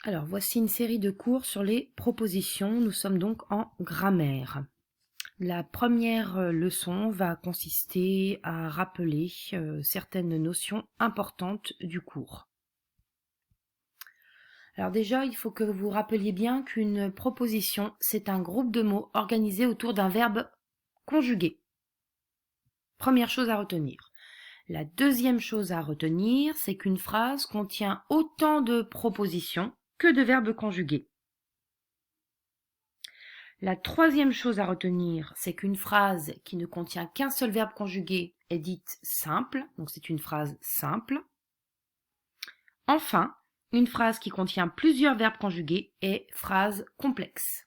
Alors, voici une série de cours sur les propositions. Nous sommes donc en grammaire. La première leçon va consister à rappeler certaines notions importantes du cours. Alors déjà, il faut que vous vous rappeliez bien qu'une proposition, c'est un groupe de mots organisé autour d'un verbe conjugué. Première chose à retenir. La deuxième chose à retenir, c'est qu'une phrase contient autant de propositions que de verbes conjugués. La troisième chose à retenir, c'est qu'une phrase qui ne contient qu'un seul verbe conjugué est dite simple, donc c'est une phrase simple. Enfin, une phrase qui contient plusieurs verbes conjugués est phrase complexe.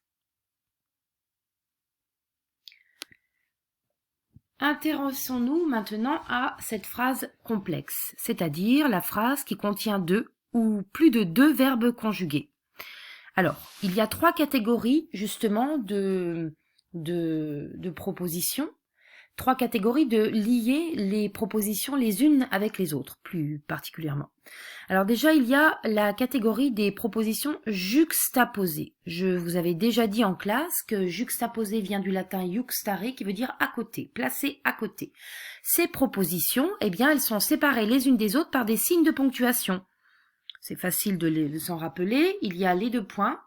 Intéressons-nous maintenant à cette phrase complexe, c'est-à-dire la phrase qui contient deux ou plus de deux verbes conjugués. Alors, il y a trois catégories justement de propositions, trois catégories de lier les propositions les unes avec les autres, plus particulièrement. Alors déjà, il y a la catégorie des propositions juxtaposées. Je vous avais déjà dit en classe que juxtaposer vient du latin juxtare, qui veut dire à côté, placer à côté. Ces propositions, eh bien, elles sont séparées les unes des autres par des signes de ponctuation. C'est facile de s'en rappeler. Il y a les deux points,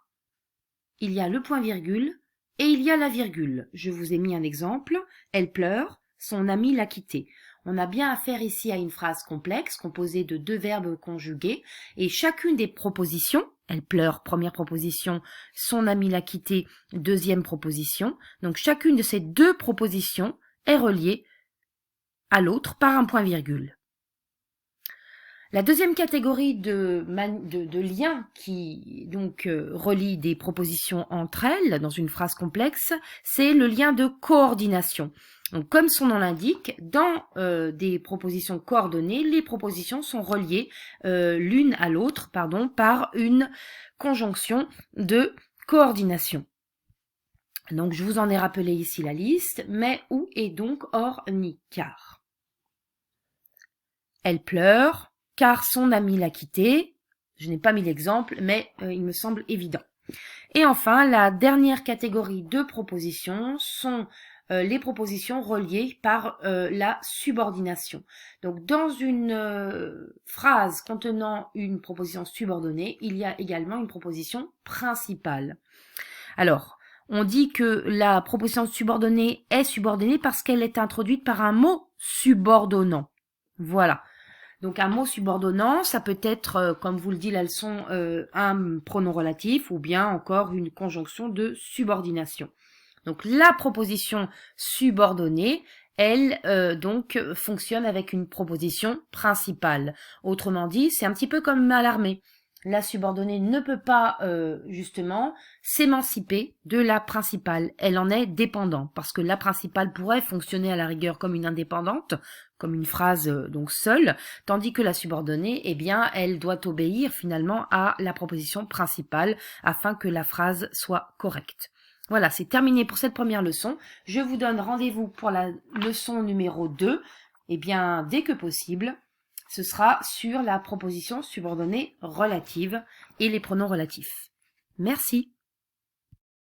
il y a le point-virgule et il y a la virgule. Je vous ai mis un exemple. Elle pleure, son ami l'a quittée. On a bien affaire ici à une phrase complexe composée de deux verbes conjugués et chacune des propositions, elle pleure, première proposition, son ami l'a quittée, deuxième proposition. Donc chacune de ces deux propositions est reliée à l'autre par un point-virgule. La deuxième catégorie de liens qui donc relient des propositions entre elles dans une phrase complexe, c'est le lien de coordination. Donc, comme son nom l'indique, dans des propositions coordonnées, les propositions sont reliées l'une à l'autre, par une conjonction de coordination. Donc, je vous en ai rappelé ici la liste, mais où est donc or ni car? Elle pleure car son ami l'a quittée. Je n'ai pas mis l'exemple, mais il me semble évident. Et enfin, la dernière catégorie de propositions sont les propositions reliées par la subordination. Donc, dans une phrase contenant une proposition subordonnée, il y a également une proposition principale. Alors, on dit que la proposition subordonnée est subordonnée parce qu'elle est introduite par un mot subordonnant. Voilà. Donc un mot subordonnant, ça peut être, comme vous le dit la leçon, un pronom relatif ou bien encore une conjonction de subordination. Donc la proposition subordonnée, elle donc fonctionne avec une proposition principale. Autrement dit, c'est un petit peu comme à l'armée. La subordonnée ne peut pas justement s'émanciper de la principale. Elle en est dépendante parce que la principale pourrait fonctionner à la rigueur comme une indépendante, comme une phrase donc seule, tandis que la subordonnée, eh bien, elle doit obéir finalement à la proposition principale afin que la phrase soit correcte. Voilà, c'est terminé pour cette première leçon. Je vous donne rendez-vous pour la leçon numéro 2, eh bien, dès que possible. Ce sera sur la proposition subordonnée relative et les pronoms relatifs. Merci.